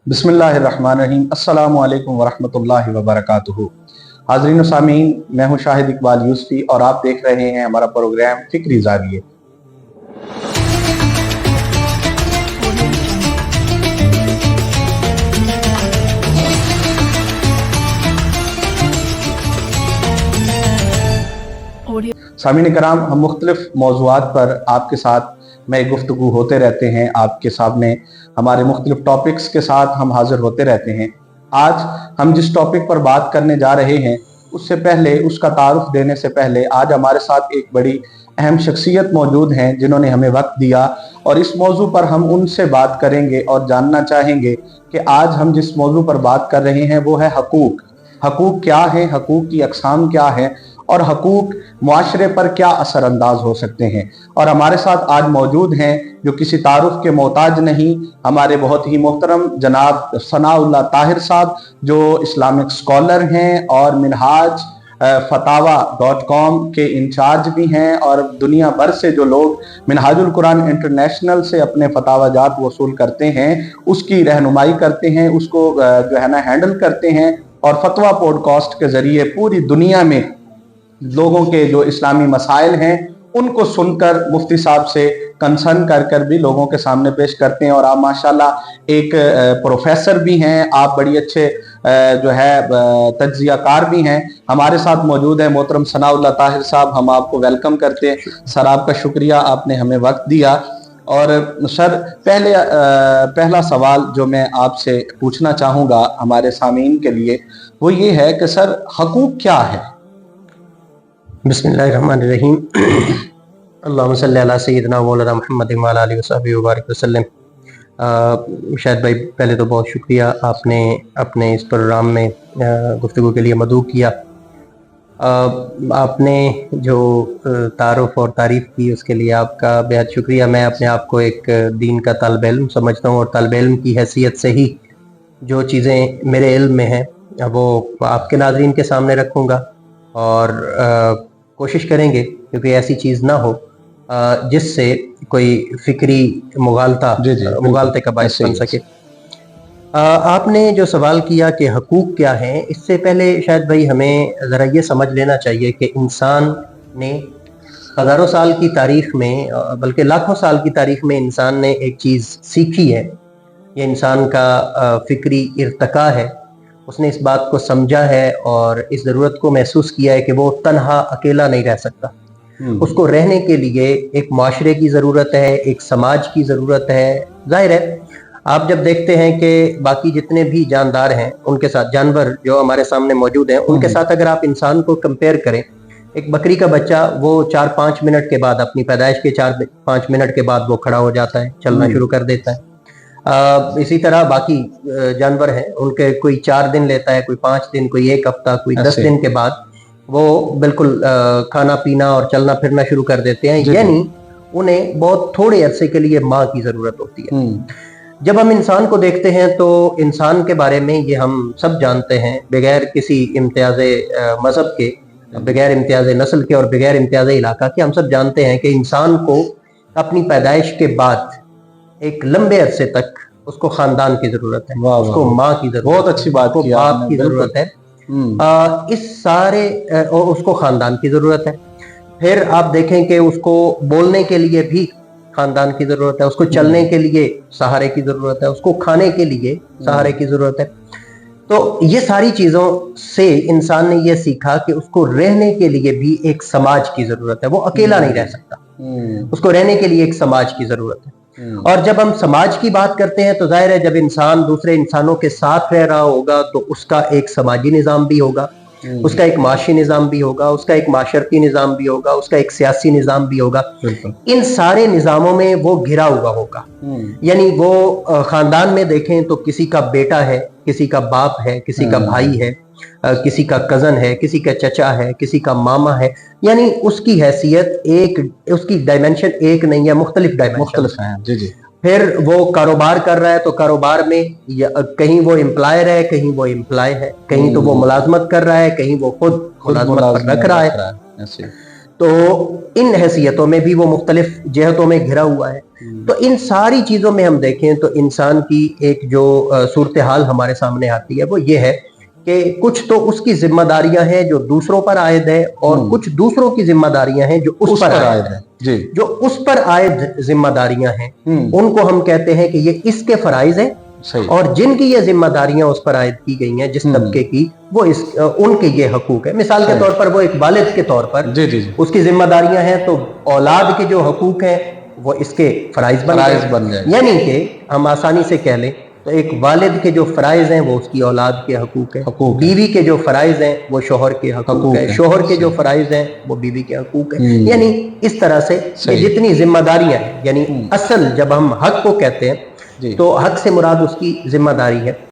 बिस्मिल्लाहिर्रहमानिर्रहीम। अस्सलामु अलैकुम वरहमतुल्लाहि वबरकातुहू। हाज़रीन व सामीन, मैं हूँ शाहिद इकबाल यूसुफी और आप देख रहे हैं हमारा प्रोग्राम फिक्री ज़ाविये। सामीन कराम, हम मुख्तलिफ मौज़ूआत पर आपके साथ में गुफ्तगू होते रहते हैं। आपके सामने हमारे मुख्तलिफ टॉपिक्स के साथ हम हाजिर होते रहते हैं। आज हम जिस टॉपिक पर बात करने जा रहे हैं उससे पहले, उसका तारुफ देने से पहले, आज हमारे साथ एक बड़ी अहम शख्सियत मौजूद हैं जिन्होंने हमें वक्त दिया और इस मौजू पर हम उनसे बात करेंगे और जानना चाहेंगे कि आज हम जिस मौजू पर बात कर रहे हैं वो है हकूक। हकूक क्या है, हकूक की अक़साम क्या है और हकूक मुआशरे पर क्या असर अंदाज हो सकते हैं। और हमारे साथ आज मौजूद हैं जो किसी तारुफ के मोहताज नहीं, हमारे बहुत ही मोहतरम जनाब सनाउल्लाह ताहिर साहब, जो इस्लामिक स्कॉलर हैं और मिनहाज फतावा.com के इंचार्ज भी हैं और दुनिया भर से जो लोग मिनहाजुल कुरान इंटरनेशनल से अपने फतावाजात वसूल करते हैं उसकी रहनुमाई करते हैं, उसको जो है ना हैंडल करते हैं और फतवा पॉडकास्ट के ज़रिए पूरी दुनिया में लोगों के जो इस्लामी मसाइल हैं उनको सुनकर मुफ्ती साहब से कंसर्न कर भी लोगों के सामने पेश करते हैं। और आप माशाल्लाह एक प्रोफेसर भी हैं, आप बड़ी अच्छे जो है तज्जियाकार भी हैं। हमारे साथ मौजूद है मोहतरम सनाउल्लाह ताहिर साहब, हम आपको वेलकम करते हैं। सर, आपका शुक्रिया, आपने हमें वक्त दिया। और सर, पहला सवाल जो मैं आपसे पूछना चाहूँगा हमारे सामीन के लिए वो ये है कि सर, हकूक क्या है? बिस्मिल्लाहिर्रहमानिर्रहीम। अल्लाहुम्मा सल्ली अला सय्यिदिना मौलाना मुहम्मद व अला आलिहि वसहबिहि व बारिक वसल्लम। शायद भाई, पहले तो बहुत शुक्रिया, आपने अपने इस प्रोग्राम में गुफ्तगू के लिए मदऊ किया। आपने जो तारुफ और तारीफ़ की उसके लिए आपका बेहद शुक्रिया। मैं अपने आप को एक दीन का तालिब इल्म समझता हूँ और तालिब इल्म की हैसियत से ही जो चीज़ें मेरे इल्म में हैं वो आपके नाज़रीन के सामने रखूँगा और कोशिश करेंगे क्योंकि ऐसी चीज़ ना हो जिससे कोई फिक्री मुगालते का बायस बन सके। आपने जो सवाल किया कि हकूक क्या है, इससे पहले शायद भाई हमें ज़रा ये समझ लेना चाहिए कि इंसान ने हज़ारों साल की तारीख में, बल्कि लाखों साल की तारीख में इंसान ने एक चीज़ सीखी है। ये इंसान का फिक्री इर्तका है। उसने इस बात को समझा है और इस ज़रूरत को महसूस किया है कि वो तन्हा अकेला नहीं रह सकता। उसको रहने के लिए एक माशरे की ज़रूरत है, एक समाज की ज़रूरत है। जाहिर है, आप जब देखते हैं कि बाकी जितने भी जानदार हैं उनके साथ, जानवर जो हमारे सामने मौजूद हैं उनके साथ अगर आप इंसान को कंपेयर करें, एक बकरी का बच्चा वो 4-5 मिनट के बाद, अपनी पैदाइश के 4-5 मिनट के बाद वो खड़ा हो जाता है, चलना शुरू कर देता है। इसी तरह बाकी जानवर हैं, उनके कोई 4 दिन लेता है, कोई 5 दिन, कोई 1 हफ्ता, कोई 10 दिन के बाद वो बिल्कुल खाना पीना और चलना फिरना शुरू कर देते हैं। यानी उन्हें बहुत थोड़े अरसे के लिए माँ की ज़रूरत होती है। जब हम इंसान को देखते हैं तो इंसान के बारे में ये हम सब जानते हैं, बगैर किसी इम्तियाज़ मज़हब के, बगैर इम्तियाज़ नस्ल के और बगैर इम्तियाज़ इलाका के, हम सब जानते हैं कि इंसान को अपनी पैदाइश के बाद एक लंबे अरसे तक उसको खानदान की जरूरत है, उसको माँ की जरूरत, बहुत अच्छी बात की, बाप की जरूरत है। इस सारे और उसको खानदान की जरूरत है। फिर आप देखें कि उसको बोलने के लिए भी खानदान की जरूरत है, उसको चलने के लिए सहारे की जरूरत है, उसको खाने के लिए सहारे की जरूरत है। तो ये सारी चीजों से इंसान ने ये सीखा कि उसको रहने के लिए भी एक समाज की जरूरत है। वो अकेला नहीं रह सकता, उसको रहने के लिए एक समाज की जरूरत है। और जब हम समाज की बात करते हैं तो जाहिर है, जब इंसान दूसरे इंसानों के साथ रह रहा होगा तो उसका एक समाजी निज़ाम भी होगा, उसका एक माशी निज़ाम भी होगा, उसका एक माशरती निज़ाम भी होगा, उसका एक सियासी निज़ाम भी होगा। इन सारे निज़ामों में वो घिरा हुआ होगा। यानी वो खानदान में देखें तो किसी का बेटा है, किसी का बाप है, किसी का भाई है, किसी का कजन है, किसी का चचा है, किसी का मामा है। यानी उसकी हैसियत एक, उसकी डायमेंशन एक नहीं है, मुख्तलिफ डायमेंशन है। फिर वो कारोबार कर रहा है तो कारोबार में कहीं वो एम्प्लॉयर है, कहीं वो एम्प्लॉय है, कहीं तो वो मुलाजमत कर रहा है, कहीं वो खुद मुलाजमत पर रख रहा है। تو ان हैसियतों में भी वो मुख्तलिफ जहतों में घिरा हुआ है। तो इन सारी चीज़ों में हम देखें तो इंसान की एक जो सूरत हाल हमारे सामने आती है वो ये है कि कुछ तो उसकी जिम्मेदारियां हैं जो दूसरों पर आयद है, और कुछ दूसरों की जिम्मेदारियां हैं जो उस पर आयद है। जी। जो उस पर आयद जिम्मेदारियां हैं उनको हम कहते हैं कि ये इसके फराइज हैं, सही। और जिनकी ये जिम्मेदारियां उस पर आयद की गई हैं जिस तबके की, वो उनके ये हकूक है। मिसाल के तौर पर वो एक वालिद के तौर पर जी जी जी। उसकी जिम्मेदारियां हैं, तो औलाद के जो हकूक हैं वो इसके फराइज बन जाए। यानी कि हम आसानी से कह लें तो एक वालिद के जो फराइज हैं वो उसकी औलाद के हकूक है, बीवी के जो फराइज हैं वो शोहर के हकूक है, शोहर के जो फराइज हैं वो बीवी के हकूक है। यानी इस तरह से ये जितनी जिम्मेदारियां हैं, यानी असल जब हम हक को कहते हैं तो हक से मुराद उसकी जिम्मेदारी है।